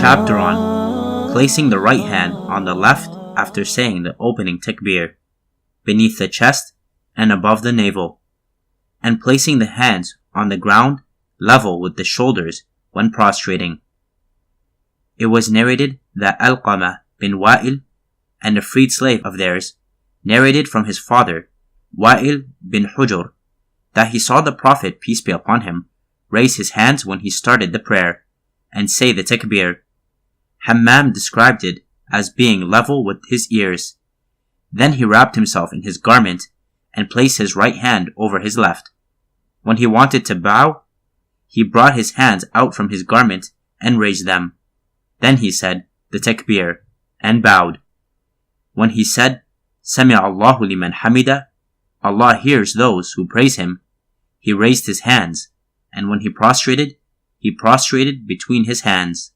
Chapter on placing the right hand on the left after saying the opening takbir, beneath the chest and above the navel, and placing the hands on the ground level with the shoulders when prostrating. It was narrated that Alqamah bin Wa'il and a freed slave of theirs narrated from his father, Wa'il bin Hujr, that he saw the Prophet, peace be upon him, raise his hands when he started the prayer and say the takbir. Hammam described it as being level with his ears. Then he wrapped himself in his garment and placed his right hand over his left. When he wanted to bow, he brought his hands out from his garment and raised them. Then he said the takbir and bowed. When he said, Sami Allahu liman hamida, Allah hears those who praise him, he raised his hands, and when he prostrated between his hands.